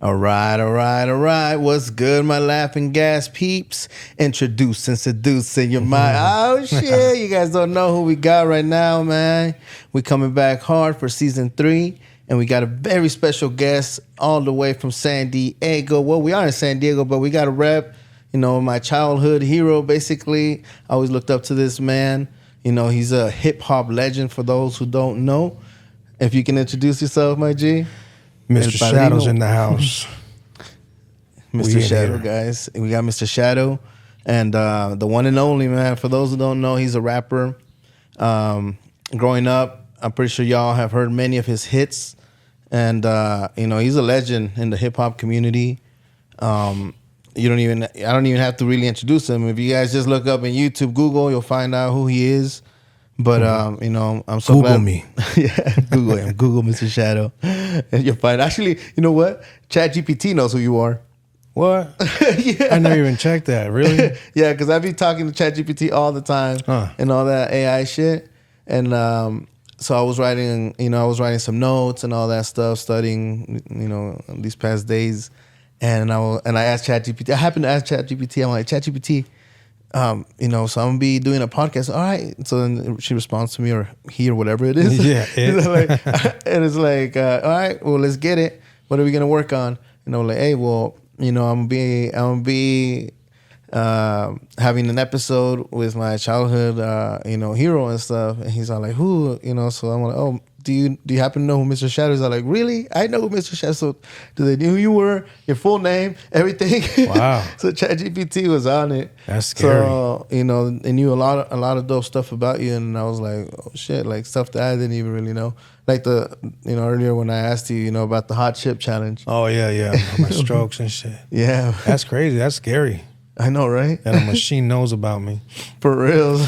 All right. What's good, my laughing gas peeps? Introducing, seducing your mind. Oh, shit. You guys don't know who we got right now, man. We coming back hard for season 3. And we got a very special guest all the way from San Diego. Well, we are in San Diego, but we got a rep. You know, my childhood hero, basically. I always looked up to this man. You know, he's a hip-hop legend for those who don't know. If you can introduce yourself, my G. Mr. Shadow's in the house. Mr. Shadow, guys. We got Mr. Shadow. And the one and only, man. For those who don't know, he's a rapper. Growing up, I'm pretty sure y'all have heard many of his hits. And, you know, he's a legend in the hip-hop community. I don't even have to really introduce him. If you guys just look up in YouTube, Google, you'll find out who he is. But, you know, I'm so Google glad. me. Yeah, Google him. Google Mr. Shadow. And you'll find. Actually, you know what? ChatGPT knows who you are. What? Yeah. I never even checked that. Really? Yeah, because I be talking to ChatGPT all the time and all that AI shit. And so I was writing some notes and all that stuff, studying, you know, these past days. And I asked ChatGPT. I happened to ask ChatGPT. I'm like, ChatGPT, you know, so I'm gonna be doing a podcast. All right. So then she responds to me, or he, or whatever it is. Yeah. And it's like, all right, well, let's get it. What are we gonna work on? You know, like, hey, well, you know, I'm gonna be having an episode with my childhood, you know, hero and stuff. And he's all like, who? You know, so I'm like, oh, do you happen to know who Mr. Shadow is? I'm like, really? I know who Mr. Shadow is. So do they know who you were? Your full name, everything? Wow. So ChatGPT was on it. That's scary. So, you know, they knew a lot of dope stuff about you. And I was like, oh, shit, like stuff that I didn't even really know. Like you know, earlier when I asked you, you know, about the hot chip challenge. Oh, yeah. My strokes and shit. Yeah. That's crazy. That's scary. I know, right? That a machine knows about me. For real.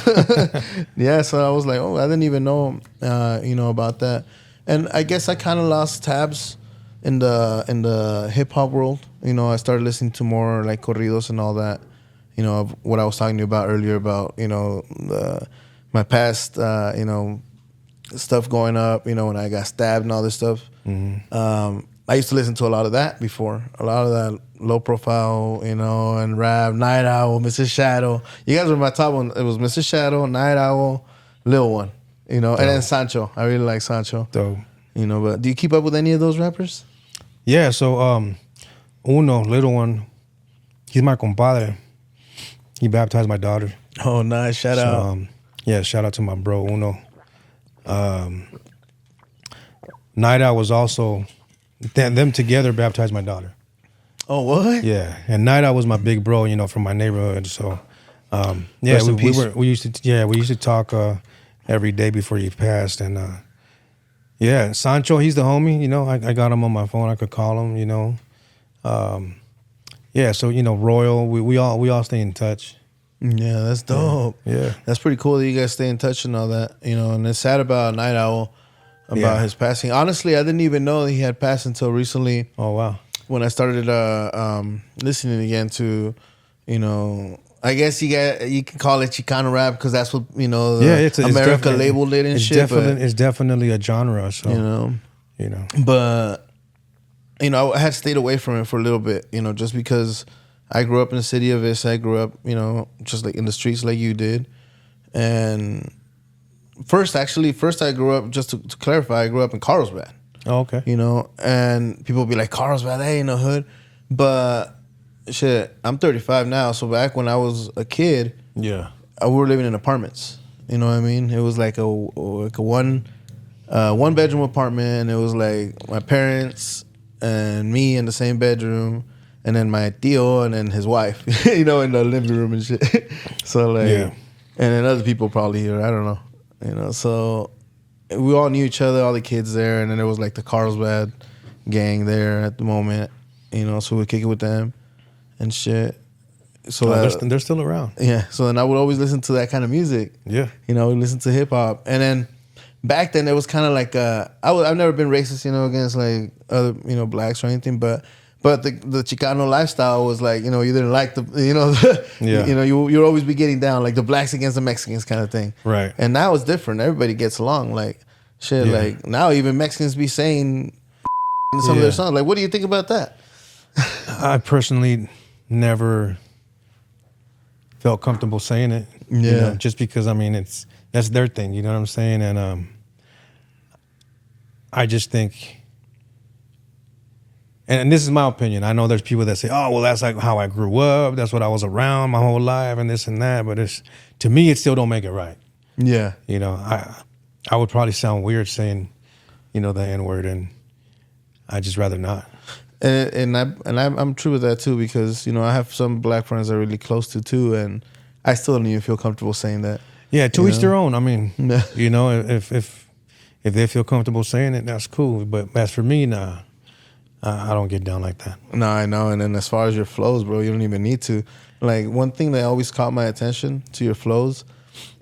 Yeah, so I was like, oh, I didn't even know, you know, about that. And I guess I kind of lost tabs in the hip-hop world. You know, I started listening to more, like, corridos and all that, you know, of what I was talking to you about earlier about, you know, my past, you know, stuff going up, you know, when I got stabbed and all this stuff. Mm-hmm. I used to listen to a lot of that before. A lot of that low profile, you know, and rap, Night Owl, Mr. Shadow. You guys were my top one. It was Mr. Shadow, Night Owl, Lil One, you know, and then Sancho. I really like Sancho. Dope. You know, but do you keep up with any of those rappers? Yeah, so Uno, Little One, he's my compadre. He baptized my daughter. Oh, nice. Shout out. Yeah, shout out to my bro, Uno. Night Owl was also... Them together baptized my daughter. Oh, what? Yeah, and Night Owl was my big bro, you know, from my neighborhood. So, yeah, we used to talk every day before he passed, and yeah, Sancho, he's the homie. You know, I got him on my phone. I could call him. You know, yeah. So you know, Royal, we all stay in touch. Yeah, that's dope. Yeah, that's pretty cool that you guys stay in touch and all that. You know, and it's sad about Night Owl. About his passing. Honestly, I didn't even know that he had passed until recently. Oh, wow. When I started listening again to, you know, I guess you can call it Chicano rap because that's what, you know, America labeled it and shit. It's definitely a genre. So, you know. But, you know, I had stayed away from it for a little bit, you know, just because I grew up in the city of this. I grew up, you know, just like in the streets like you did. And... First, I grew up, just to clarify, I grew up in Carlsbad. Oh, okay. You know, and people will be like, Carlsbad, that ain't no hood. But, shit, I'm 35 now, so back when I was a kid, we were living in apartments. You know what I mean? It was like a one-bedroom apartment, and it was like my parents and me in the same bedroom, and then my tío and then his wife, you know, in the living room and shit. So, like, and then other people probably here, I don't know. You know, so we all knew each other, all the kids there, and then there was like the Carlsbad gang there at the moment, you know, so we'd kick it with them and shit. So they're still around. Yeah, so then I would always listen to that kind of music. Yeah. You know, listen to hip hop. And then back then it was kind of like, I've never been racist, you know, against like other, you know, blacks or anything, but the Chicano lifestyle was like, you know, you didn't like the, you know, you know, you'd always be getting down like the blacks against the Mexicans kind of thing. Right. And now it's different. Everybody gets along. Like, shit, like now even Mexicans be saying in some of their songs. Like, what do you think about that? I personally never felt comfortable saying it. Yeah. You know, just because, I mean, that's their thing, you know what I'm saying? And I just think, and this is my opinion, I know there's people that say, oh, well, that's like how I grew up, that's what I was around my whole life and this and that, but to me, it still don't make it right. Yeah. You know, I would probably sound weird saying, you know, the N-word, and I just rather not. And I'm true with that too, because, you know, I have some black friends I'm really close to too, and I still don't even feel comfortable saying that. Yeah, to each their own. I mean, you know, if they feel comfortable saying it, that's cool. But as for me, nah, I don't get down like that. No, I know. And then as far as your flows, bro, you don't even need to. Like, one thing that always caught my attention to your flows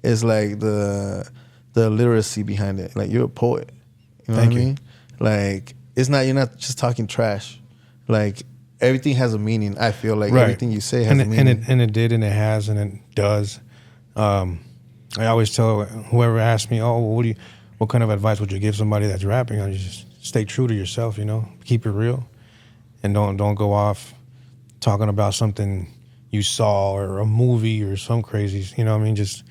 is like the literacy behind it. Like, you're a poet. You know what I mean? Like, you're not just talking trash. Like, everything has a meaning. I feel like everything you say has a meaning. And it did, and it has, and it does. I always tell whoever asks me, oh, what kind of advice would you give somebody that's rapping? I just stay true to yourself, you know, keep it real, and don't go off talking about something you saw or a movie or some crazies. You know what I mean? Just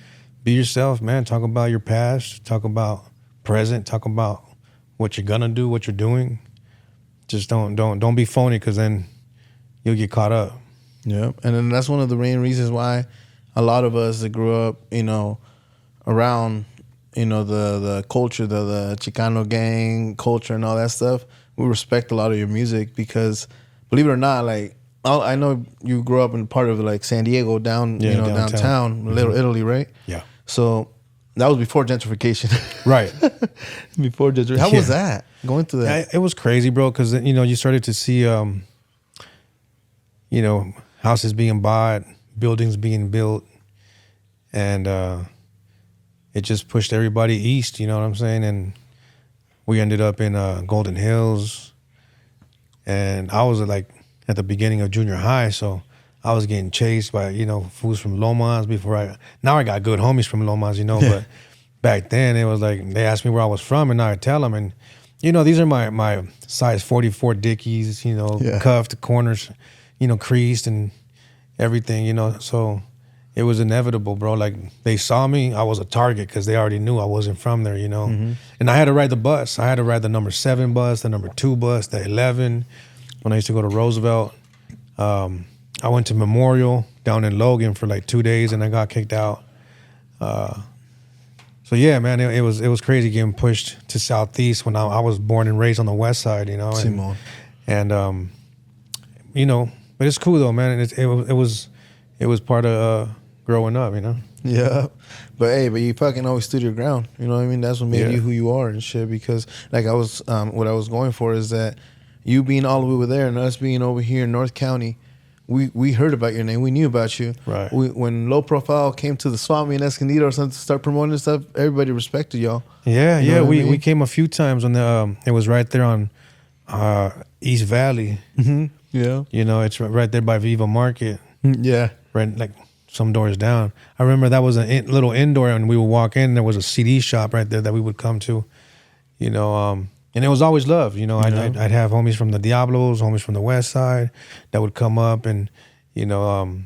be yourself, man. Talk about your past. Talk about present. Talk about what you're gonna do, what you're doing. Just don't be phony, because then you'll get caught up. Yeah, and then that's one of the main reasons why a lot of us that grew up, you know, around, you know, the culture, the Chicano gang culture and all that stuff, we respect a lot of your music, because believe it or not, like, I know you grew up in part of like San Diego, downtown, Little Italy, right? Yeah. So that was before gentrification. Right. Before gentrification. How was that, going through that? It was crazy, bro, because, you know, you started to see, you know, houses being bought, buildings being built, and it just pushed everybody east, you know what I'm saying? And we ended up in Golden Hills, and I was like at the beginning of junior high, so I was getting chased by, you know, fools from Lomas now I got good homies from Lomas, you know, but back then it was like, they asked me where I was from, and I tell them, and, you know, these are my size 44 Dickies, you know, cuffed, corners, you know, creased and everything, you know, so it was inevitable, bro. Like, they saw me, I was a target, because they already knew I wasn't from there, you know. And I had to ride the bus. I had to ride the number 7 bus, the number 2 bus, the 11. When I used to go to Roosevelt, I went to Memorial down in Logan for like 2 days, and I got kicked out. So yeah, man, it was crazy getting pushed to Southeast when I was born and raised on the West Side, you know. And you know, but it's cool though, man. It was part of growing up, you know. Yeah, but you fucking always stood your ground. You know what I mean? That's what made you who you are and shit. Because like I was, what I was going for is that you being all the way over there and us being over here in North County, we heard about your name. We knew about you. Right. When Low Profile came to the swap meet in Escondido or something to start promoting stuff, everybody respected y'all. Yeah, you know we came a few times when it was right there on East Valley. Yeah. You know, it's right there by Viva Market. Yeah. Right, like some doors down. I remember that was a little indoor, and we would walk in, and there was a CD shop right there that we would come to, you know, and it was always love, you know. I'd have homies from the Diablos, homies from the West Side that would come up and, you know,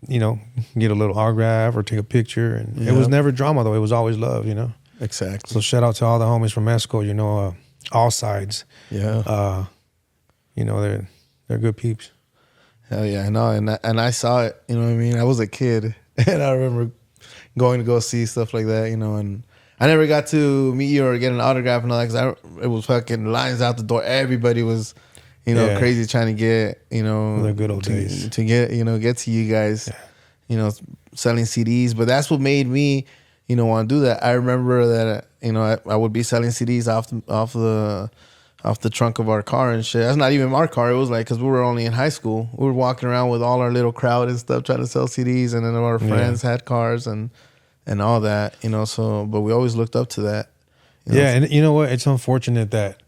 get a little autograph or take a picture. And it was never drama, though. It was always love, you know. Exactly. So shout out to all the homies from Esco, you know, all sides. Yeah. You know, they're good peeps. Hell yeah, I know, and I saw it. You know what I mean? I was a kid, and I remember going to go see stuff like that. You know, and I never got to meet you or get an autograph and all that, because it was fucking lines out the door. Everybody was, you know, crazy trying to get, you know, the good old days to get, you know, get to you guys, you know, selling CDs. But that's what made me, you know, want to do that. I remember that, you know, I would be selling CDs off the trunk of our car and shit. That's not even our car. It was like, because we were only in high school. We were walking around with all our little crowd and stuff trying to sell CDs, and then our friends had cars and all that, you know. So, but we always looked up to that. You know? And you know what? It's unfortunate that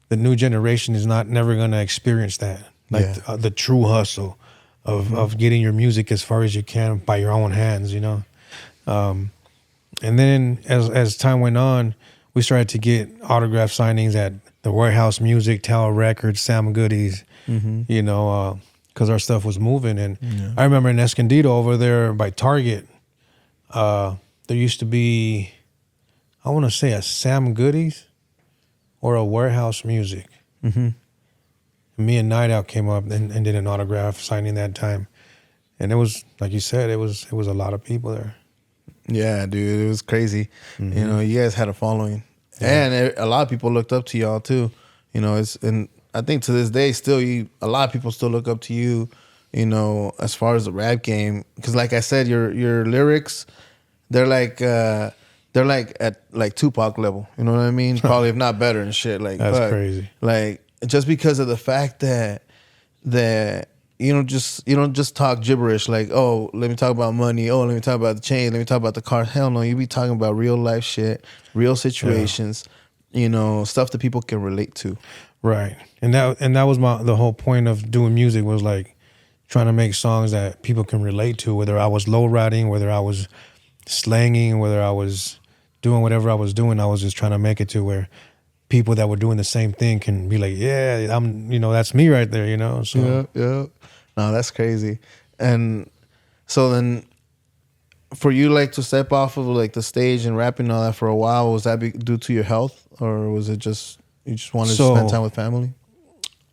the new generation is never going to experience that. Like the true hustle of getting your music as far as you can by your own hands, you know. And then as time went on, we started to get autograph signings at the Warehouse Music, Tower Records, Sam Goody's, you know, because our stuff was moving. And I remember in Escondido over there by Target, there used to be, I want to say a Sam Goody's or a Warehouse Music. Me and Night Out came up and did an autograph signing that time. And it was, like you said, it was a lot of people there. Yeah, dude, it was crazy. You know, you guys had a following. And a lot of people looked up to y'all too. You know, and I think to this day still a lot of people still look up to you, you know, as far as the rap game. Because like I said, your lyrics, they're like at like Tupac level. You know what I mean? Probably if not better and shit. Like that's crazy. Like just because of the fact that you don't just talk gibberish like, oh, let me talk about money, oh, let me talk about the chain, let me talk about the car. Hell no, you be talking about real life shit, real situations, you know, stuff that people can relate to. Right. And that was the whole point of doing music, was like trying to make songs that people can relate to, whether I was low riding, whether I was slanging, whether I was doing whatever I was doing. I was just trying to make it to where people that were doing the same thing can be like, yeah, I'm, you know, that's me right there, you know? So Yeah. No, that's crazy. And so then for you, like, to step off of like the stage and rapping and all that for a while, was that due to your health, or was it just you just wanted to spend time with family?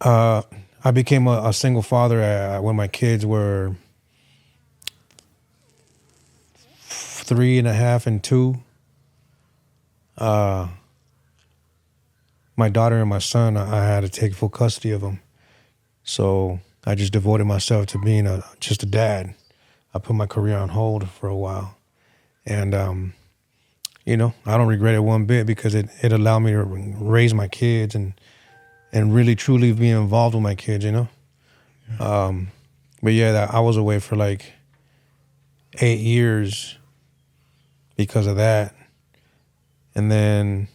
I became a single father when my kids were 3.5 and 2. My daughter and my son, I had to take full custody of them. So I just devoted myself to being just a dad. I put my career on hold for a while. And, you know, I don't regret it one bit, because it allowed me to raise my kids and really truly be involved with my kids, you know? But yeah, I was away for like 8 years because of that. And then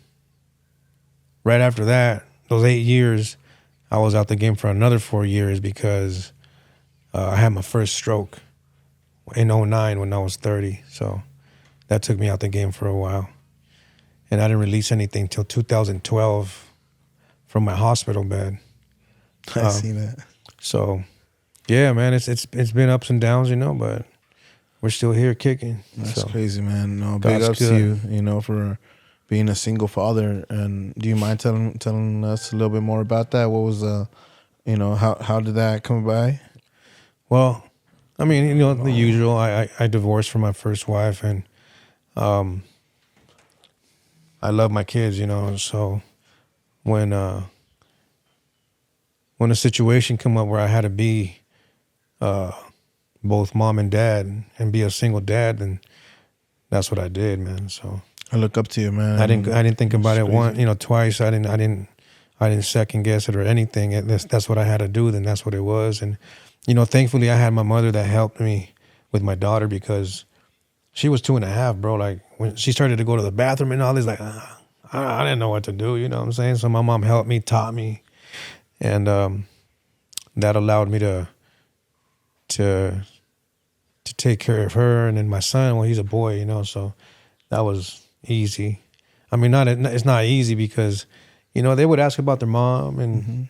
right after that, those 8 years, I was out the game for another 4 years because I had my first stroke in 2009 when I was 30. So that took me out the game for a while. And I didn't release anything till 2012 from my hospital bed. I see that. So, yeah, man, it's been ups and downs, you know, but we're still here kicking. That's crazy, man. No, big ups to you, you know, for being a single father. And do you mind telling us a little bit more about that? What was you know, how did that come by? Well, I mean, you know, the usual. I divorced from my first wife, and I love my kids, you know. So when a situation come up where I had to be both mom and dad and be a single dad, then that's what I did, man. So I look up to you, man. I didn't think about it twice. I didn't second guess it or anything. That's what I had to do. Then that's what it was. And you know, thankfully I had my mother that helped me with my daughter, because she was 2.5, bro. Like when she started to go to the bathroom and all this, like I didn't know what to do. You know what I'm saying? So my mom helped me, taught me, and that allowed me to take care of her. And then my son, well, he's a boy, you know, so that was easy. I mean, it's not easy because, you know, they would ask about their mom, and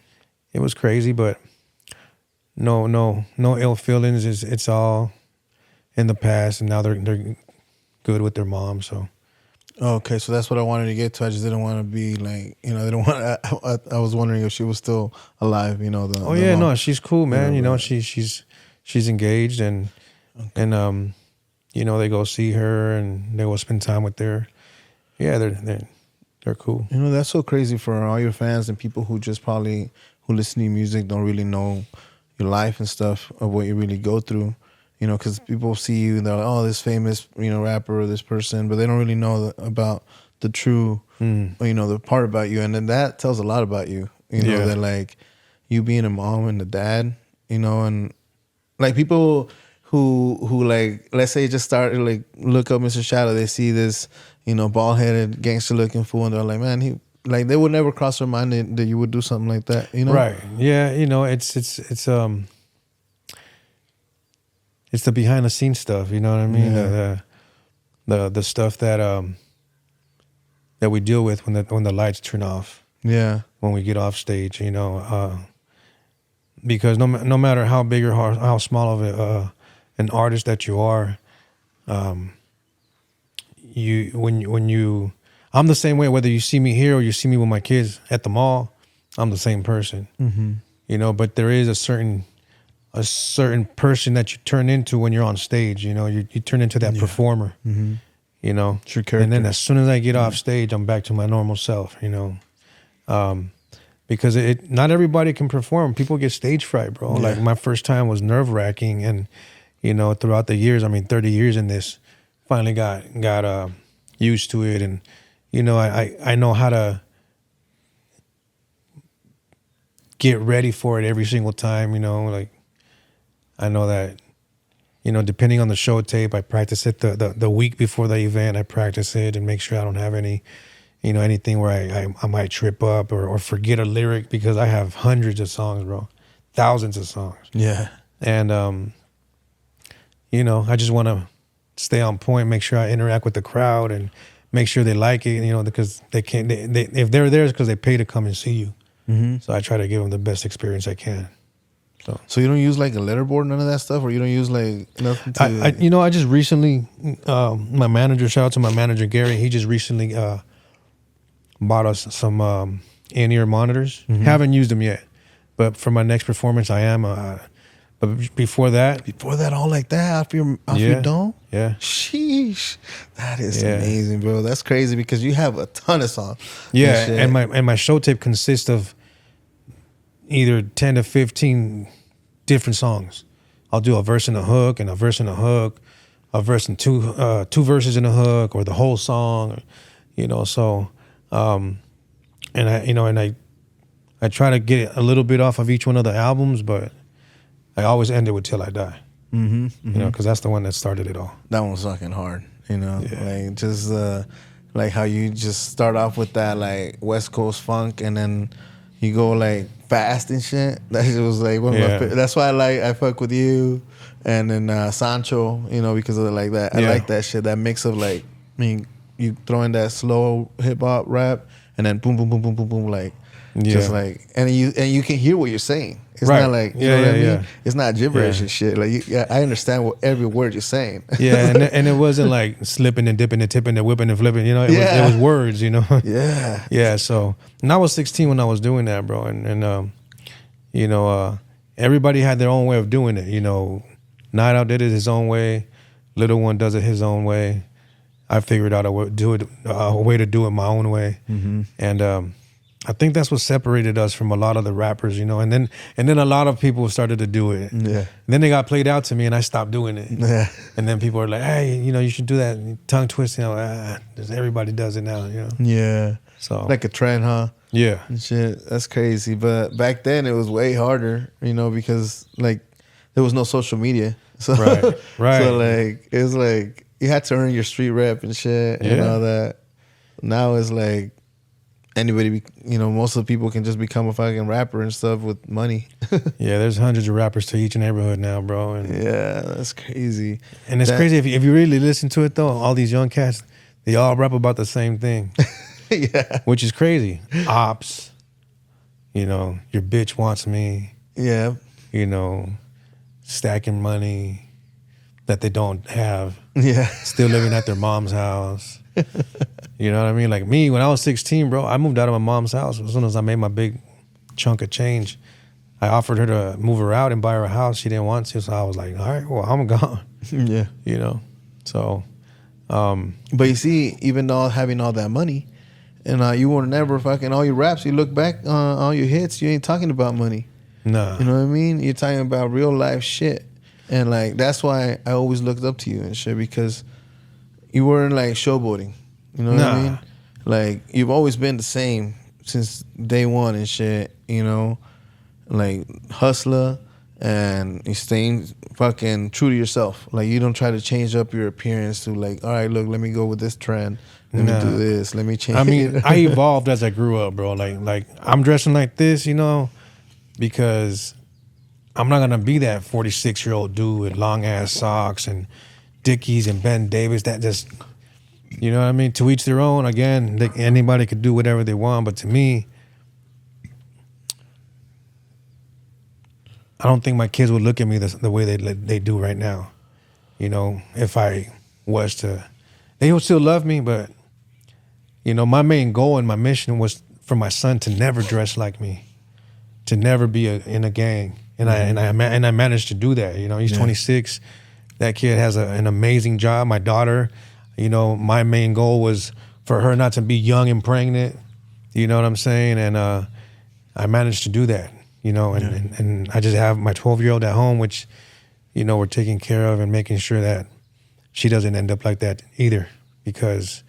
it was crazy, but no ill feelings. It's all in the past, and now they're good with their mom. So. Okay, so that's what I wanted to get to. I just didn't want to be like, you know, I didn't want. I was wondering if she was still alive. You know, the mom. No, she's cool, man. You know, she's engaged, and you know, they go see her and they go spend time with her. Yeah, they're cool. You know, that's so crazy for all your fans and people who just probably who listen to your music don't really know your life and stuff of what you really go through. You know, because people see you and they're like, oh, this famous, you know, rapper or this person, but they don't really know about the true, you know, the part about you. And then that tells a lot about you, you know, that like you being a mom and a dad, you know, and like people who like, let's say just started like look up Mr. Shadow, they see this, you know, bald-headed gangster looking fool and they're like, man, he, like they would never cross their mind that you would do something like that, you know? Right. Yeah, you know, it's the behind the scenes stuff, you know what I mean? Yeah. The stuff that we deal with when the lights turn off. Yeah. when we get off stage, because no matter how big or how small of an artist that you are, I'm the same way. Whether you see me here or you see me with my kids at the mall, I'm the same person. Mm-hmm. But there is a certain person that you turn into when you're on stage. You turn into that performer. Mm-hmm. True character. And then as soon as I get off stage, I'm back to my normal self. Because not everybody can perform. People get stage fright, bro. Yeah. Like my first time was nerve wracking, and throughout the years, 30 years in this, finally got used to it, and I know how to get ready for it every single time. Like I know that depending on the show tape, I practice it the week before the event. I practice it and make sure I don't have any. Anything where I might trip up or forget a lyric, because I have hundreds of songs, bro, thousands of songs. Yeah. And, I just want to stay on point, make sure I interact with the crowd and make sure they like it, because they can't, if they're there, it's because they pay to come and see you. Mm-hmm. So I try to give them the best experience I can. So you don't use like a letterboard, none of that stuff, or you don't use like nothing to... I just recently, my manager, shout out to my manager, Gary, he just recently, bought us some in-ear monitors. Mm-hmm. Haven't used them yet, but for my next performance, I am. But before that, all like that off your dome. Yeah. Sheesh, that is amazing, bro. That's crazy because you have a ton of songs. Yeah, and my show tape consists of either 10 to 15 different songs. I'll do a verse and a hook, and a verse and a hook, a verse and two verses and a hook, or the whole song. So. And I try to get a little bit off of each one of the albums, but I always end it with Till I Die. Mm-hmm, mm-hmm. Because that's the one that started it all. That one's fucking hard, like just like how you just start off with that like West Coast funk, and then you go like fast and shit. That shit was like one of my that's why I fuck with you, and then Sancho, because of like that. I like that shit. That mix of like, you throw in that slow hip hop rap, and then boom, boom, boom, boom, boom, boom, like just like, and you can hear what you're saying. It's not like you know what I mean. It's not gibberish and shit. Like I understand every word you're saying. Yeah, and it wasn't like slipping and dipping and tipping and whipping and flipping. It was words. Yeah. Yeah. So, and I was 16 when I was doing that, bro, and everybody had their own way of doing it. Night Out did it his own way. Little One does it his own way. I figured out a way to do it my own way, and I think that's what separated us from a lot of the rappers, and then a lot of people started to do it. Yeah. And then they got played out to me, and I stopped doing it. Yeah. And then people are like, "Hey, you should do that tongue twist." Everybody does it now. Yeah. So like a trend, huh? Yeah. And shit, that's crazy. But back then it was way harder, because like there was no social media. So right. So like it was like. You had to earn your street rep and shit and all that. Now it's like anybody, most of the people can just become a fucking rapper and stuff with money. Yeah, there's hundreds of rappers to each neighborhood now, bro. And yeah, that's crazy. And it's crazy if you really listen to it though. All these young cats, they all rap about the same thing. Yeah, which is crazy. Ops, your bitch wants me. Yeah, stacking money that they don't have. Yeah. Still living at their mom's house. You know what I mean? Like me, when I was 16, bro, I moved out of my mom's house. As soon as I made my big chunk of change, I offered her to move her out and buy her a house. She didn't want to, so I was like, all right, well, I'm gone. Yeah. So. But you see, even though having all that money, and you were never fucking all your raps, you look back on all your hits, you ain't talking about money. Nah. You know what I mean? You're talking about real life shit. And like that's why I always looked up to you and shit, because you weren't like showboating. You know what I mean? Like you've always been the same since day one and shit, like hustler, and you staying fucking true to yourself. Like you don't try to change up your appearance to like, all right, look, let me go with this trend. Let me do this. Let me change. I mean, I evolved as I grew up, bro. Like I'm dressing like this, because I'm not gonna be that 46-year-old dude with long ass socks and Dickies and Ben Davis. That just, you know what I mean? To each their own. Again, anybody could do whatever they want, but to me, don't think my kids would look at me the way they do right now. You know, if I was to, they would still love me, but you know, my main goal and my mission was for my son to never dress like me, to never be in a gang, and I managed to do that. You know, he's 26. That kid has an amazing job. My daughter, you know, my main goal was for her not to be young and pregnant. You know what I'm saying? And I managed to do that. You know, and I just have my 12-year-old at home, which, you know, we're taking care of and making sure that she doesn't end up like that either, because,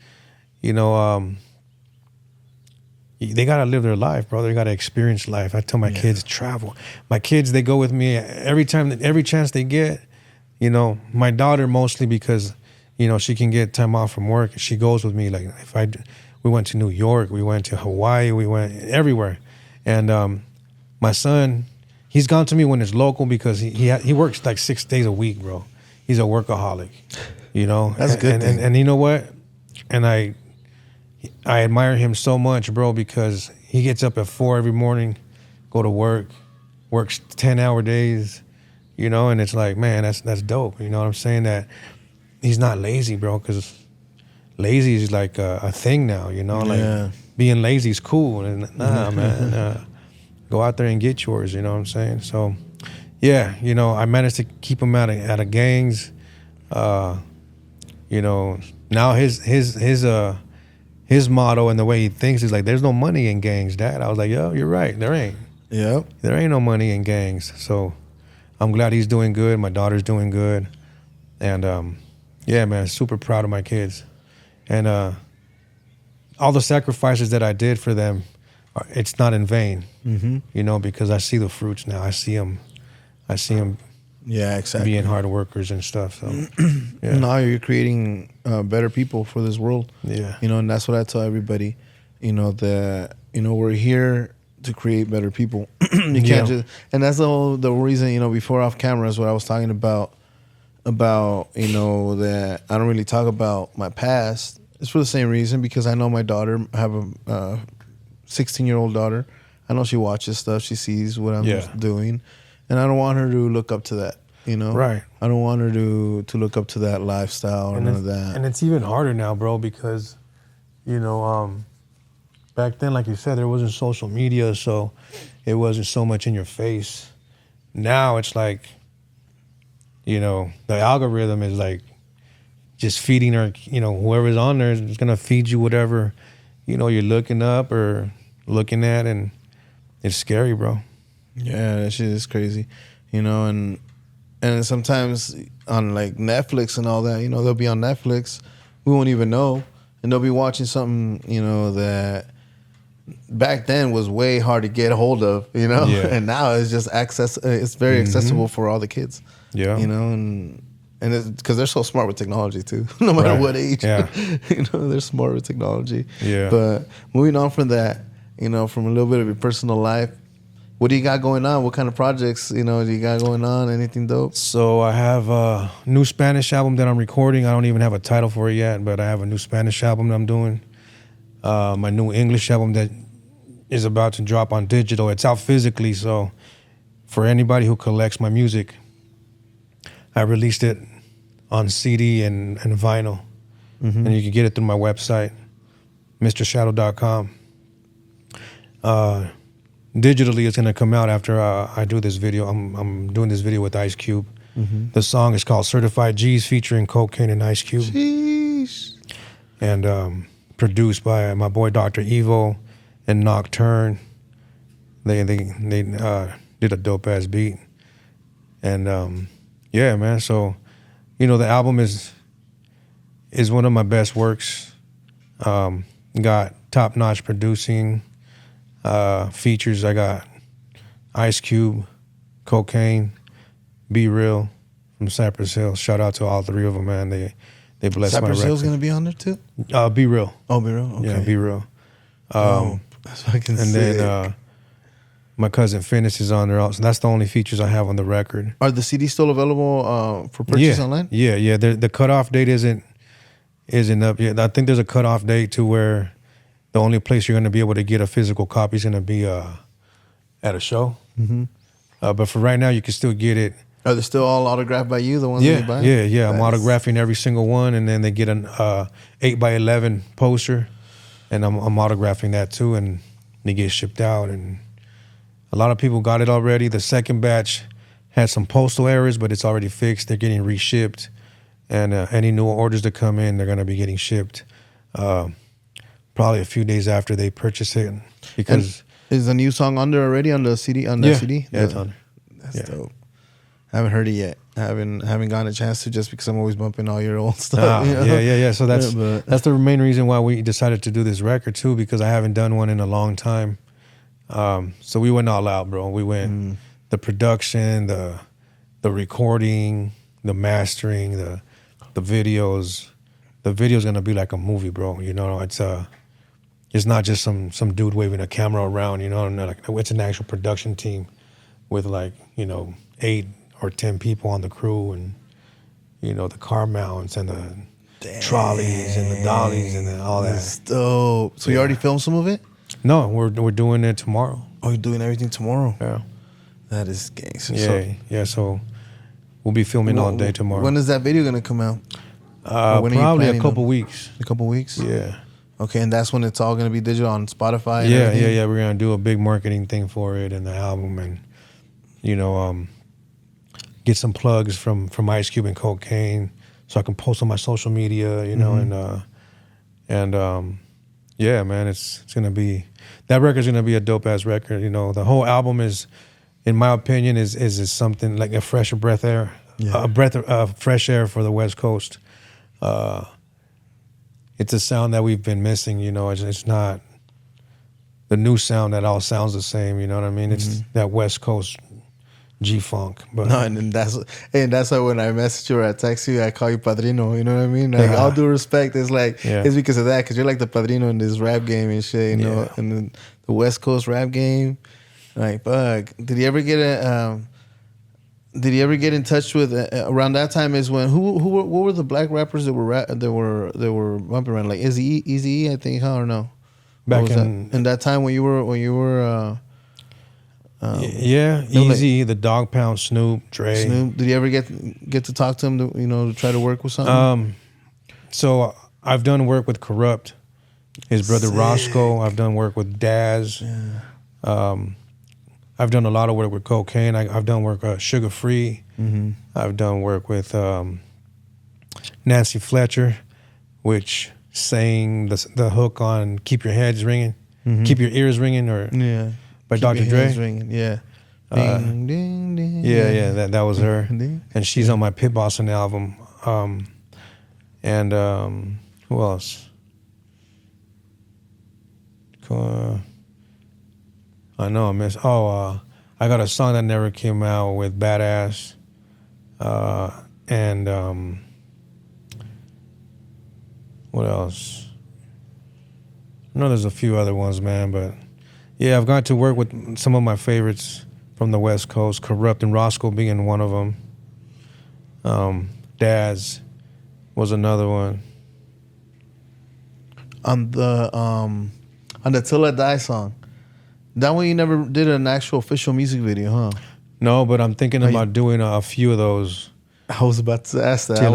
you know, they got to live their life, bro. They got to experience life. I tell my kids, travel. My kids, they go with me every chance they get. You know, my daughter mostly because, you know, she can get time off from work. She goes with me. Like we went to New York, we went to Hawaii, we went everywhere. And my son, he's gone to me when it's local because he works like 6 days a week, bro. He's a workaholic, you know. That's a good thing. And you know what? And I admire him so much, bro, because he gets up at 4 every morning, go to work, works 10-hour days, you know, and it's like, man, that's dope. You know what I'm saying? That he's not lazy, bro, because lazy is like a thing now, you know? Like being lazy is cool. And nah, man, go out there and get yours, you know what I'm saying? So, yeah, you know, I managed to keep him out of gangs. You know, now his motto and the way he thinks is like, there's no money in gangs, Dad. I was like, yo, you're right. There ain't. Yep. There ain't no money in gangs. So I'm glad he's doing good. My daughter's doing good. And yeah, man, super proud of my kids. And all the sacrifices that I did for them, it's not in vain, you know, because I see the fruits now. I see them. Yeah, exactly. Being hard workers and stuff. So now you're creating better people for this world. Yeah. You know, and that's what I tell everybody, you know, that, you know, we're here to create better people. You can't just, and that's the reason, you know, before off camera is what I was talking about, you know, that I don't really talk about my past. It's for the same reason, because I know my daughter, I have a 16-year-old daughter. I know she watches stuff. She sees what I'm doing. And I don't want her to look up to that, you know? Right. I don't want her to look up to that lifestyle or none of that. And it's even harder now, bro, because, you know, back then, like you said, there wasn't social media, so it wasn't so much in your face. Now it's like, you know, the algorithm is like just feeding her, you know, whoever's on there is going to feed you whatever, you know, you're looking up or looking at, and it's scary, bro. Yeah, that shit is crazy, you know, and sometimes on like Netflix and all that, you know, they'll be on Netflix, we won't even know, and they'll be watching something, you know, that back then was way hard to get a hold of, you know, and now it's just it's very accessible for all the kids, you know, and it's because they're so smart with technology too, no matter what age, you know, they're smart with technology. But moving on from that, you know, from a little bit of your personal life, what do you got going on? What kind of projects, you know, do you got going on? Anything dope? So I have a new Spanish album that I'm recording. I don't even have a title for it yet, but I have a new Spanish album that I'm doing. My new English album that is about to drop on digital. It's out physically, so for anybody who collects my music, I released it on CD and vinyl. And you can get it through my website, MrSadow.com. Digitally, it's gonna come out after I do this video. I'm doing this video with Ice Cube. The song is called Certified G's, featuring KOKANE and Ice Cube. Jeez. And produced by my boy Dr. Evo and Nocturne. They did a dope ass beat. And yeah, man. So, you know, the album is one of my best works. Got top notch producing. Features, I got Ice Cube, KOKANE, Be Real from Cypress Hill. Shout out to all three of them, man. They blessed my record. Cypress Hill's gonna be on there too? Be Real. Oh, Be Real? Okay. Yeah, Be Real. That's fucking and sick. then my cousin Finnis is on there also. That's the only features I have on the record. Are the CDs still available for purchase online? Yeah. The cutoff date isn't up yet. I think there's a cutoff date to where the only place you're going to be able to get a physical copy is going to be at a show. But for right now, you can still get it. Are they still all autographed by you? The ones that you buy? Yeah. I'm autographing every single one, and then they get an 8x11 poster, and I'm autographing that too, and they get shipped out. And a lot of people got it already. The second batch had some postal errors, but it's already fixed. They're getting reshipped, and any new orders that come in, they're going to be getting shipped probably a few days after they purchase it. Because is the new song already on the CD? On the CD? Yeah, it's on. That's dope. I haven't heard it yet. I haven't gotten a chance to, just because I'm always bumping all your old stuff. Yeah. So that's the main reason why we decided to do this record too, because I haven't done one in a long time. So we went all out, bro. We went the production, the recording, the mastering, the videos. The video's gonna be like a movie, bro. You know, it's not just some dude waving a camera around. You know, it's an actual production team with 8 or 10 people on the crew, and the car mounts and the trolleys and the dollies and all that. That's dope. So you already filmed some of it? No, we're doing it tomorrow. Oh, you're doing everything tomorrow? Yeah. That is gangster. Yeah. So we'll be filming all day tomorrow. When is that video gonna come out? Probably a couple weeks. A couple weeks? Yeah. Okay, and that's when it's all gonna be digital on Spotify. And Yeah. We're gonna do a big marketing thing for it and the album, and get some plugs from Ice Cube and KOKANE, so I can post on my social media. Yeah, man, it's gonna be, that record's gonna be a dope ass record. The whole album is, in my opinion, is something like a fresh breath air, a breath of fresh air for the West Coast. It's a sound that we've been missing. It's not the new sound that all sounds the same. You know what I mean? It's that West Coast G-Funk. But no, and that's why when I message you or I text you, I call you Padrino. You know what I mean? Like, all due respect, it's like it's because of that, because you're like the Padrino in this rap game and shit. And the West Coast rap game. Like, fuck. Did he ever get in touch with around that time? Is when what were the black rappers that were bumping around, like Eazy-E, I think, or no? Back in that time when you were Easy, the Dog Pound, Snoop, Dre. Did you ever get to talk to him to try to work with something? So I've done work with Corrupt, his brother Roscoe. I've done work with Daz. Yeah. I've done a lot of work with KOKANE. I've done work Sugar Free. I've done work with Nancy Fletcher, which sang the hook on "Keep Your Heads Ringing," "Keep Your Ears Ringing," by Dr. Dre. Yeah. Ding, ding, ding. Yeah. That was her, and she's on my Pit Boston album. Who else? I know I missed. I got a song that never came out with Badass, and what else? I know there's a few other ones, man, but yeah, I've got to work with some of my favorites from the West Coast, Corrupt and Roscoe being one of them. Daz was another one. On the Till I Die song. That one you never did an actual official music video, huh? No, but I'm thinking about doing a few of those. I was about to ask that. Till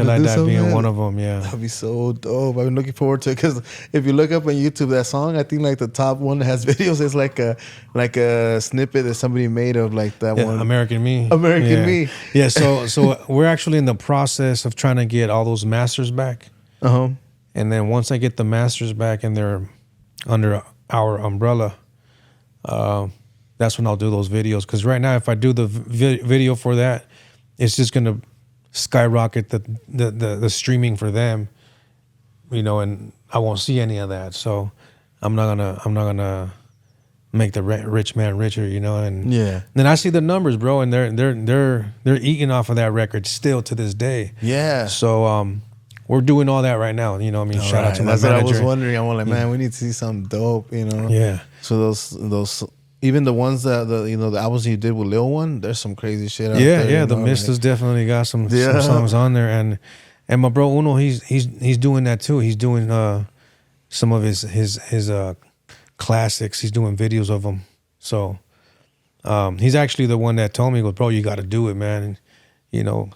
I Die being one of them, yeah. That'd be so dope. I've been looking forward to it, because if you look up on YouTube that song, I think like the top one that has videos is like a snippet that somebody made of like that one. American Me. Me. Yeah, so we're actually in the process of trying to get all those masters back. Uh-huh. And then once I get the masters back and they're under our umbrella, that's when I'll do those videos. Because right now, if I do the video for that, it's just gonna skyrocket the streaming for them, and I won't see any of that. So I'm not gonna make the rich man richer, And then I see the numbers, bro, and they're eating off of that record still to this day. Yeah. So we're doing all that right now. Shout out to my manager. That's what I was wondering. I'm like, man, we need to see something dope. Yeah. So those. Even the ones that the albums you did with Lil One, there's some crazy shit out there. Yeah, the Mist has definitely got some songs on there, and my bro Uno, he's doing that too. He's doing some of his classics. He's doing videos of them. So He's actually the one that told me, he goes, bro, you got to do it, man. And, you know,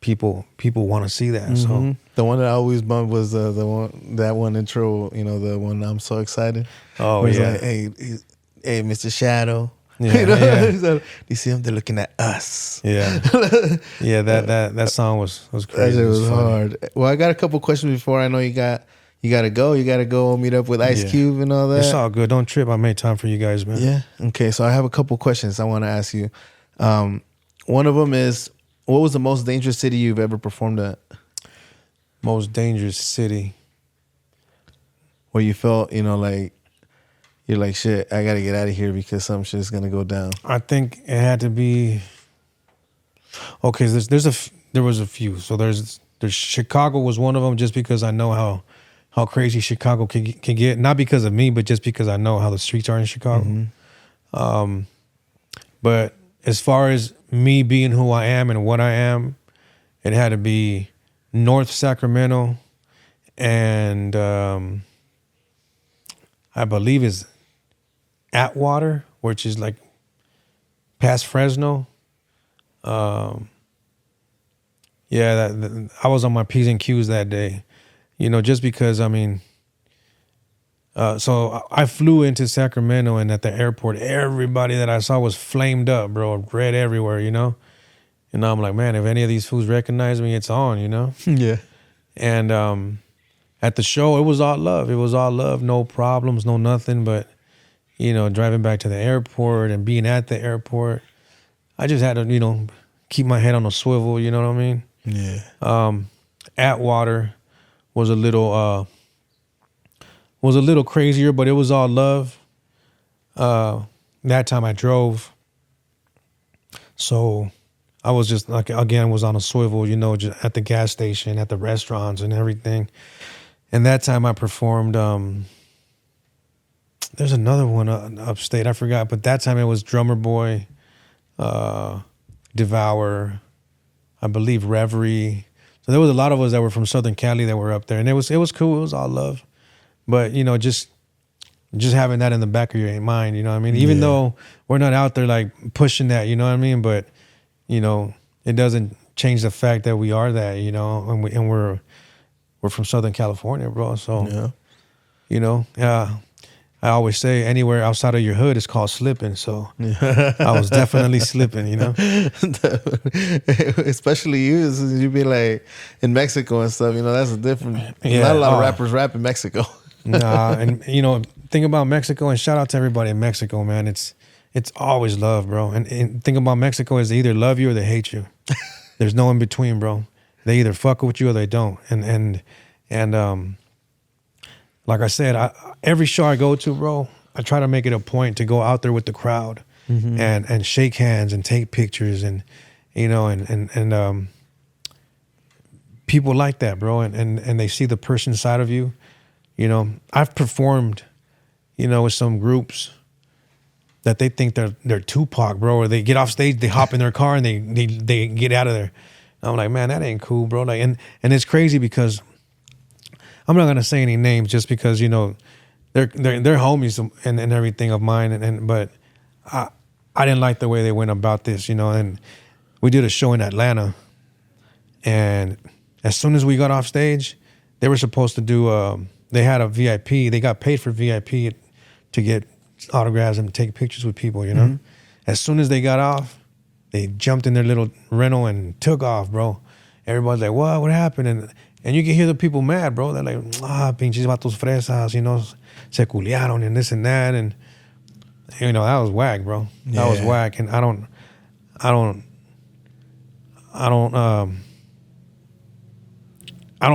people want to see that. Mm-hmm. So the one that I always bumped was that one intro, you know, the one I'm so excited. Oh, yeah. Like, hey, Mr. Shadow. Yeah, you know? yeah. You see them, they're looking at us. Yeah. Yeah, that song was crazy. It was hard. Well, I got a couple questions before. I know you gotta go. You gotta go meet up with Ice Cube and all that. It's all good. Don't trip. I made time for you guys, man. Yeah. Okay. So I have a couple questions I want to ask you. One of them is, what was the most dangerous city you've ever performed at? Most dangerous city. Where you felt, you know, like you're like, shit, I gotta get out of here because some shit's gonna go down. I think it had to be. Okay, there was a few. So there's Chicago was one of them, just because I know how crazy Chicago can get. Not because of me, but just because I know how the streets are in Chicago. Mm-hmm. But as far as me being who I am and what I am, it had to be North Sacramento, and I believe is Atwater, which is like past Fresno. I was on my P's and Q's that day, you know, just because, I mean, so I flew into Sacramento, and at the airport, everybody that I saw was flamed up, bro, red everywhere, you know? And I'm like, man, if any of these fools recognize me, it's on, you know? Yeah. And at the show, it was all love. It was all love, no problems, no nothing. But, you know, driving back to the airport and being at the airport, I just had to, you know, keep my head on a swivel, you know what I mean? Yeah. Atwater was a little crazier, but it was all love. That time I drove. So I was just like, again, was on a swivel, you know, just at the gas station, at the restaurants and everything. And that time I performed, there's another one upstate, I forgot, but that time it was Drummer Boy, Devour, I believe Reverie. So there was a lot of us that were from Southern Cali that were up there, and it was cool. It was all love. But, you know, just having that in the back of your mind, you know what I mean? Even though we're not out there like pushing that, you know what I mean? But, you know, it doesn't change the fact that we are that, you know, and we're from Southern California, bro. So, you know, I always say anywhere outside of your hood is called slipping. So I was definitely slipping, you know. Especially you be like in Mexico and stuff, you know, that's a different. Yeah, not a lot of rappers rap in Mexico. Nah, and you know, think about Mexico, and shout out to everybody in Mexico, man. It's always love, bro. And think about Mexico is they either love you or they hate you. There's no in between, bro. They either fuck with you or they don't. And like I said, every show I go to, bro, I try to make it a point to go out there with the crowd and shake hands and take pictures, and you know, and people like that, bro, and they see the person side of you. You know, I've performed, you know, with some groups that they think they're Tupac, bro, or they get off stage, they hop in their car and they get out of there. I'm like, man, that ain't cool, bro. Like, and it's crazy because I'm not gonna say any names just because, you know, they're homies and everything of mine, but I didn't like the way they went about this, you know. And we did a show in Atlanta, and as soon as we got off stage, they were supposed to do they had a VIP. They got paid for VIP to get autographs and take pictures with people, you know. Mm-hmm. As soon as they got off, they jumped in their little rental and took off, bro. Everybody's like, what happened? And you can hear the people mad, bro. They're like, pinches vatos fresas, you know, se culiaron and this and that. And, you know, that was whack, bro. Yeah. That was whack. And I don't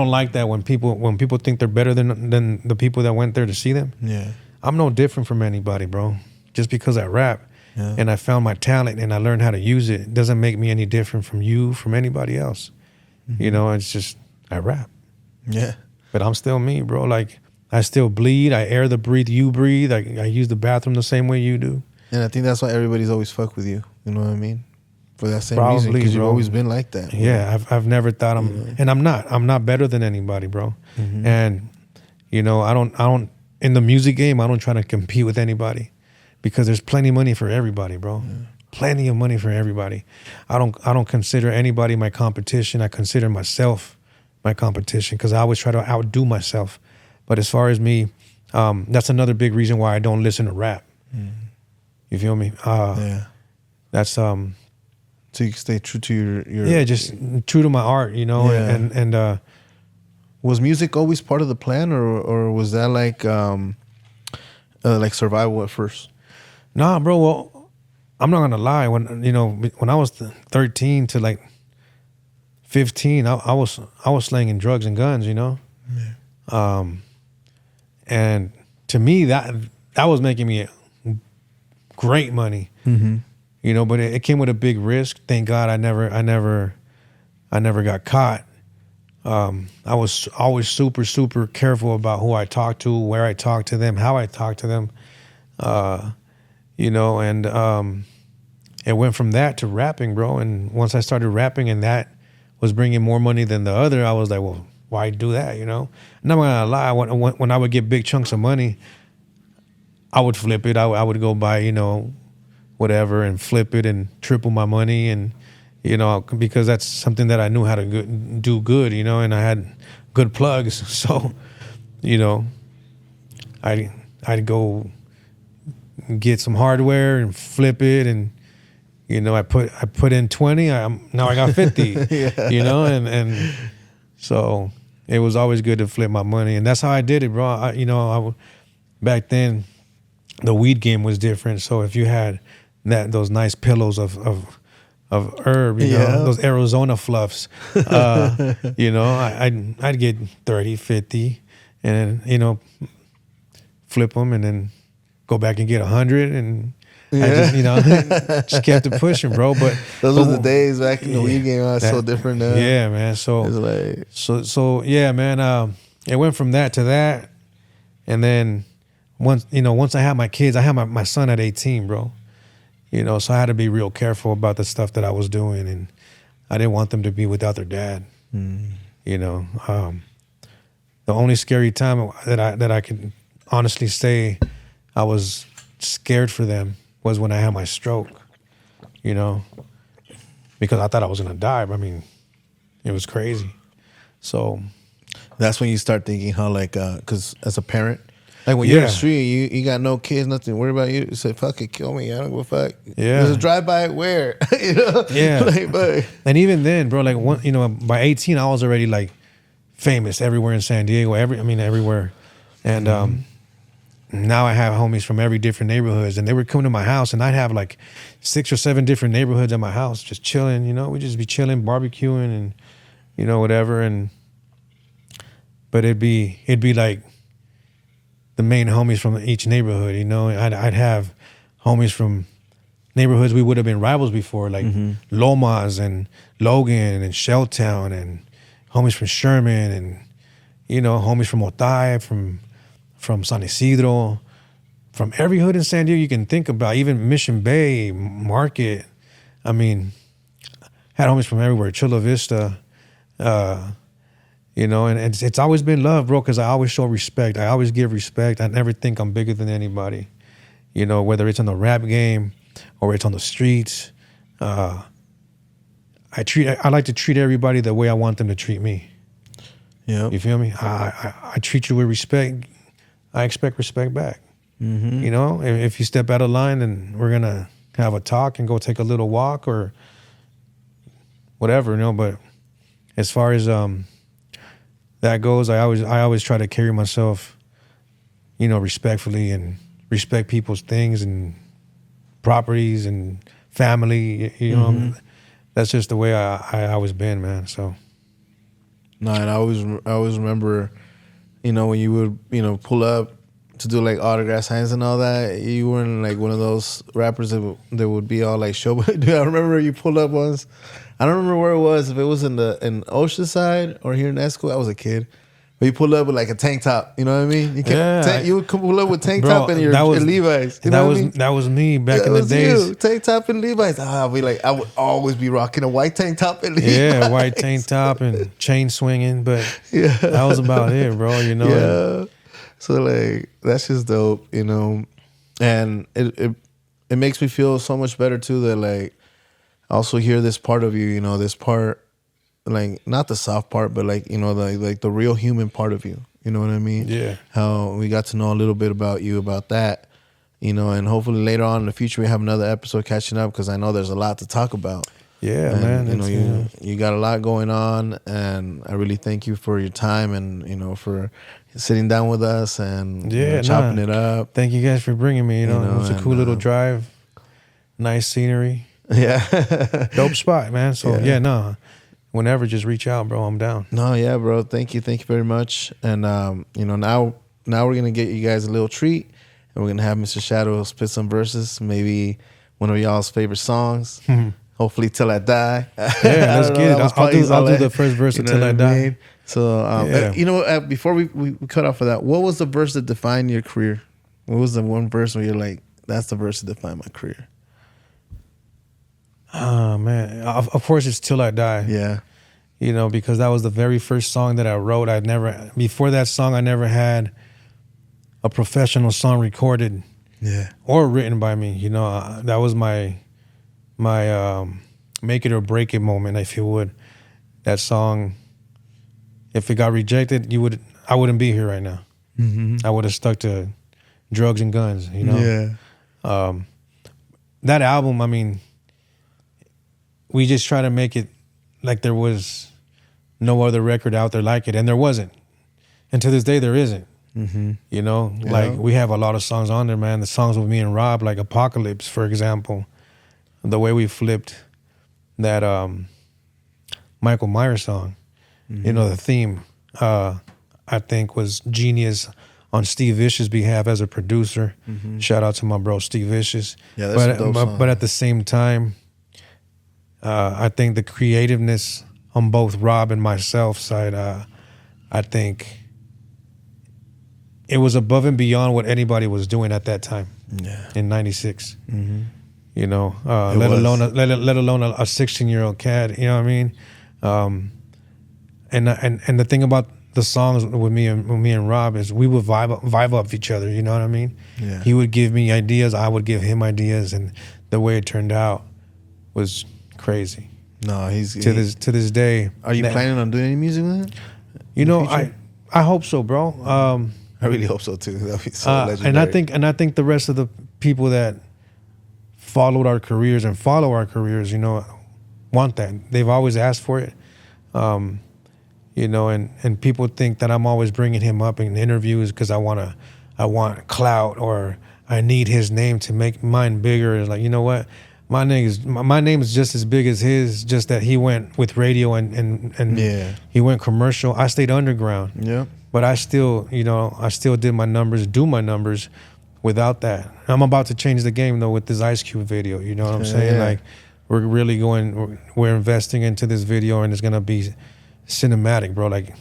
like that when people think they're better than the people that went there to see them. Yeah. I'm no different from anybody, bro. Just because I rap and I found my talent and I learned how to use it doesn't make me any different from you, from anybody else. Mm-hmm. You know, it's just I rap. Yeah. But I'm still me, bro. Like, I still bleed. I air the breathe you breathe. I use the bathroom the same way you do. And I think that's why everybody's always fuck with you. You know what I mean? For that same reason, because you've always been like that. Yeah, I've never thought and I'm not better than anybody, bro. And you know, I don't in the music game, I don't try to compete with anybody. because there's plenty of money for everybody, bro. Yeah. Plenty of money for everybody. I don't consider anybody my competition. I consider myself my competition because I always try to outdo myself. But as far as me, that's another big reason why I don't listen to rap. You feel me? That's so you can stay true to your yeah, just true to my art, you know. Yeah. And was music always part of the plan, or was that like survival at first? Nah, bro. Well, I'm not gonna lie. When I was 13 to like 15, I was slanging drugs and guns, you know. Yeah. And to me, that was making me great money. Mm-hmm. You know, but it came with a big risk. Thank God I never got caught. I was always super, super careful about who I talked to, where I talked to them, how I talked to them. You know, and it went from that to rapping, bro. And once I started rapping and that was bringing more money than the other, I was like, well, why do that, you know? And I'm not gonna lie, when I would get big chunks of money, I would flip it. I would go buy, you know, whatever and flip it and triple my money, and you know, because that's something that I knew how to do good, you know, and I had good plugs. So, you know, I'd go get some hardware and flip it, and you know, I put in 20. Now I got 50. Yeah. You know, and so it was always good to flip my money, and that's how I did it, bro. Back then, the weed game was different. So if you had those nice pillows of herb, you know, those Arizona fluffs, you know, I'd get 30, 50, and you know, flip them, and then go back and get 100, and I just, you know, just kept it pushing, bro. But those were the days back in the weed game. I was so different now. Yeah, man. So yeah, man. It went from that to that, and then once I had my kids, I had my son at 18, bro. You know, so I had to be real careful about the stuff that I was doing, and I didn't want them to be without their dad. You know, the only scary time that I can honestly say I was scared for them was when I had my stroke. You know, because I thought I was gonna die. But I mean, it was crazy. So that's when you start thinking how, like, because as a parent, like when you're in the street, you got no kids, nothing to worry about. You say, "Fuck it, kill me. I don't give a fuck." Yeah, there's a drive-by where, you know. Yeah, like, but, and even then, bro, like you know, by 18, I was already like famous everywhere in San Diego. Everywhere, and now I have homies from every different neighborhoods, and they would come to my house, and I'd have like 6 or 7 different neighborhoods at my house, just chilling. You know, we'd just be chilling, barbecuing, and you know, whatever. But it'd be like the main homies from each neighborhood, you know. I'd have homies from neighborhoods we would have been rivals before, like Lomas and Logan and Shelltown, and homies from Sherman, and you know, homies from Otay, from San Isidro, from every hood in San Diego you can think about, even Mission Bay, Market. I mean, had homies from everywhere, Chula Vista. You know, and it's always been love, bro, because I always show respect. I always give respect. I never think I'm bigger than anybody. You know, whether it's in the rap game or it's on the streets. I like to treat everybody the way I want them to treat me. Yeah. You feel me? I treat you with respect. I expect respect back. Mm-hmm. You know, if you step out of line, then we're going to have a talk and go take a little walk or whatever, you know. But as far as that goes, I always try to carry myself, you know, respectfully and respect people's things and properties and family. You know, that's just the way I always been, man. So, no, and I always remember, you know, when you would, you know, pull up to do like autograph signs and all that, you weren't like one of those rappers that would be all like show. Dude, I remember you pulled up once. I don't remember where it was, if it was in Oceanside or here in Esco. I was a kid. But you pulled up with like a tank top, you know what I mean? You would pull up with tank top and your Levi's. You know what I mean? That was me back in the days. You, tank top and Levi's. I would always be rocking a white tank top and Levi's. Yeah, white tank top and chain swinging, but that was about it, bro. You know. Yeah. So like that's just dope, you know. And it makes me feel so much better too that like I also hear this part of you, you know, this part, like not the soft part, but like, you know, like the real human part of you. You know what I mean? Yeah. How we got to know a little bit about you, about that, you know, and hopefully later on in the future we have another episode catching up because I know there's a lot to talk about. Yeah, and, man. You know, you got a lot going on, and I really thank you for your time and, you know, for sitting down with us and chopping it up. Thank you guys for bringing me. You know it was a cool little drive, nice scenery. Yeah, dope spot, man. So whenever, just reach out, bro. I'm down. No, yeah, bro. Thank you very much. And you know, now we're gonna get you guys a little treat, and we're gonna have Mr. Sadow spit some verses, maybe one of y'all's favorite songs. Hopefully, Till I Die. Yeah, let's get it. I'll do the first verse until I die. Mean? So, you know, before we cut off of that, what was the verse that defined your career? What was the one verse where you're like, that's the verse that defined my career? Oh, man. Of course, it's Till I Die. Yeah. You know, because that was the very first song that I wrote. Before that song, I never had a professional song recorded or written by me. You know, that was my make it or break it moment, if you would. That song, if it got rejected, I wouldn't be here right now. Mm-hmm. I would have stuck to drugs and guns, you know? Yeah. That album, I mean, we just try to make it like there was no other record out there like it, and there wasn't. And to this day, there isn't. Mm-hmm. You know, like we have a lot of songs on there, man. The songs with me and Rob, like Apocalypse, for example. The way we flipped that Michael Myers song, you know, the theme, I think was genius on Steve Vicious' behalf as a producer. Mm-hmm. Shout out to my bro Steve Vicious. Yeah, that's a dope song. But at the same time, I think the creativeness on both Rob and myself side, I think it was above and beyond what anybody was doing at that time in '96. Mm-hmm. You know, let alone a 16-year-old cat. You know what I mean? And the thing about the songs with me and Rob is we would vibe up each other. You know what I mean? Yeah. He would give me ideas, I would give him ideas, and the way it turned out was crazy. No, to this day. Are you planning on doing any music with him? You know, I hope so, bro. I really hope so too. That'd be so legendary. And I think the rest of the people that followed our careers and follow our careers, you know, want that. They've always asked for it. You know, and people think that I'm always bringing him up in interviews because I want clout or I need his name to make mine bigger. It's like, you know what? My name is just as big as his, just that he went with radio and he went commercial. I stayed underground. Yeah. But I still did my numbers, do my numbers without that. I'm about to change the game though with this Ice Cube video. You know what I'm saying? Yeah. Like we're investing into this video and it's gonna be cinematic, bro. Like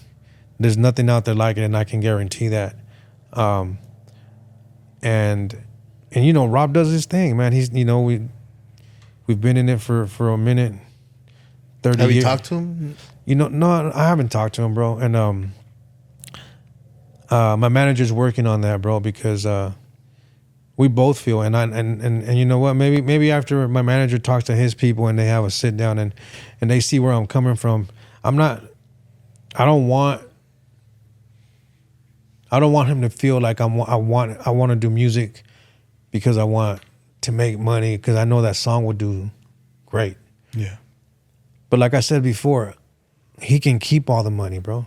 there's nothing out there like it, and I can guarantee that. And you know, Rob does his thing, man. He's, you know, we've been in it for a minute, 30 years. Have you talked to him? You know, no, I haven't talked to him, bro. And my manager's working on that, bro, because we both feel, and you know what? Maybe after my manager talks to his people and they have a sit down and they see where I'm coming from, I don't want him to feel like I want to do music because I want to make money, because I know that song would do great. Yeah. But like I said before, he can keep all the money, bro.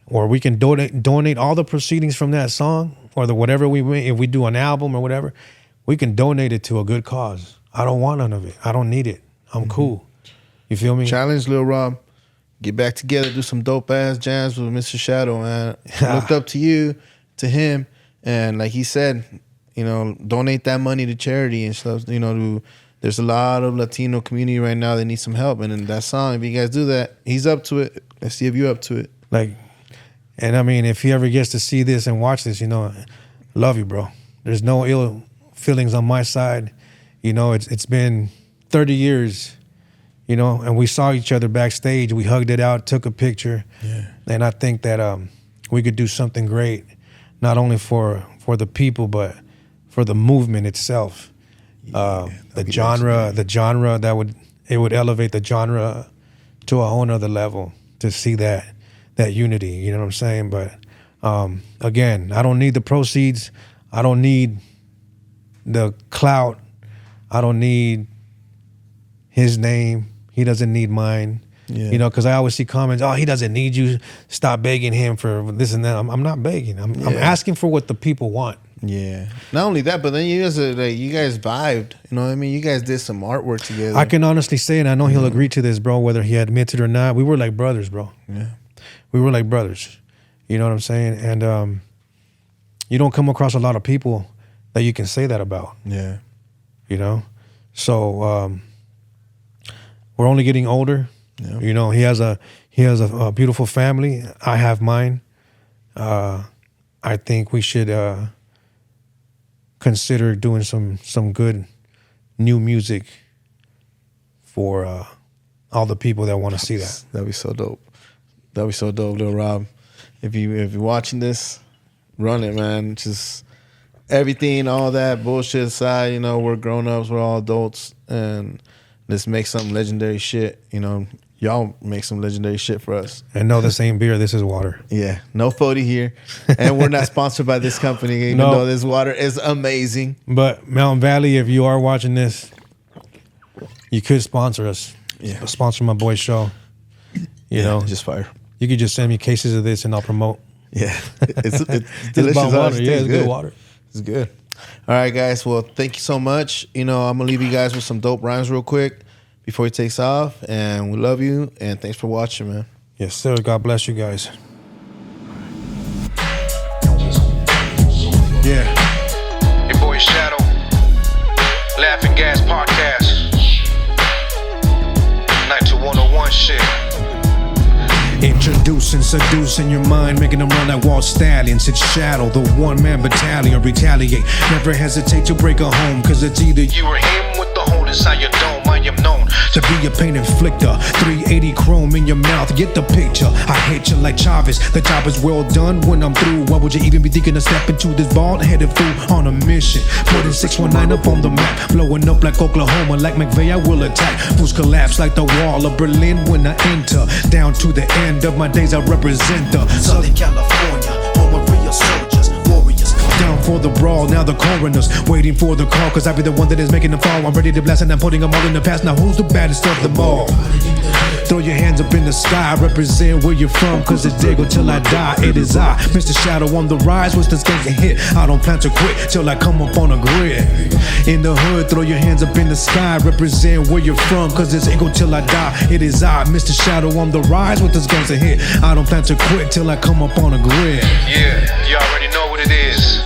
Or we can donate all the proceedings from that song, or whatever if we do an album or whatever, we can donate it to a good cause. I don't want none of it. I don't need it. I'm cool. You feel me? Challenge, Lil Rob. Get back together, do some dope ass jams with Mr. Sadow, man. I looked up to you, to him, and like he said, you know, donate that money to charity and stuff. You know, there's a lot of Latino community right now that needs some help, and in that song, if you guys do that, he's up to it. Let's see if you're up to it. Like, and I mean, if he ever gets to see this and watch this, you know, love you, bro. There's no ill feelings on my side. You know, it's been 30 years. You know, and we saw each other backstage. We hugged it out, took a picture. Yeah. And I think that we could do something great, not only for the people, but for the movement itself. The genre that would elevate the genre to a whole nother level to see that unity. You know what I'm saying? But again, I don't need the proceeds. I don't need the clout. I don't need his name. He doesn't need mine. Yeah. You know, because I always see comments, oh, he doesn't need you. Stop begging him for this and that. I'm not begging. I'm asking for what the people want. Yeah. Not only that, but then you guys vibed. You know what I mean? You guys did some artwork together. I can honestly say, and I know he'll agree to this, bro, whether he admits it or not, we were like brothers, bro. Yeah. We were like brothers. You know what I'm saying? And you don't come across a lot of people that you can say that about. Yeah. You know? So we're only getting older. Yeah. You know, he has a beautiful family. I have mine. I think we should consider doing some good new music for all the people that want to see that. That'd be so dope. That'd be so dope, Lil Rob. If you're watching this, run it, man. Just everything, all that bullshit aside, you know, we're grown-ups, we're all adults, and let's make some legendary shit, you know. Y'all make some legendary shit for us. And no, this ain't beer. This is water. Yeah. No 40 here. And we're not sponsored by this company, even though this water is amazing. But Mountain Valley, if you are watching this, you could sponsor us. Yeah. Sponsor my boy's show. You know. Just fire. You could just send me cases of this and I'll promote. Yeah. It's delicious water. Yeah, it's good water. It's good. All right, guys. Well, thank you so much. You know, I'm going to leave you guys with some dope rhymes real quick before he takes off, and we love you, and thanks for watching, man. Yes, sir. God bless you guys. Yeah. Your boy Shadow, Laughing Gas Podcast, 92101 shit. Introducing, seducing your mind, making them run like wall stallions. It's Shadow, the one-man battalion. Retaliate, never hesitate to break a home, cause it's either you or him with the hole inside your dome. I am known to be a pain inflictor. 380 chrome in your mouth, get the picture. I hate you like Chavez. The job is well done when I'm through. Why would you even be thinking of stepping to this bald-headed fool on a mission? Putting 619 up on the map, blowing up like Oklahoma, like McVeigh I will attack. Fools collapse like the wall of Berlin when I enter. Down to the end of my days I represent the Southern California, home of real soldiers, warriors. Down for the brawl, now the coroners waiting for the call, cause I be the one that is making them fall. I'm ready to blast and I'm putting them all in the past. Now who's the baddest of them all? Throw your hands up in the sky, represent where you're from, cause it's dig until I die. It is I, Mr. Shadow on the rise, what's this game to hit? I don't plan to quit till I come up on a grid. In the hood, throw your hands up in the sky, represent where you're from, cause it's ego till I die. It is I, Mr. Shadow on the rise, with this game's a hit. I don't plan to quit till I come up on a grid. Yeah, you already know what it is.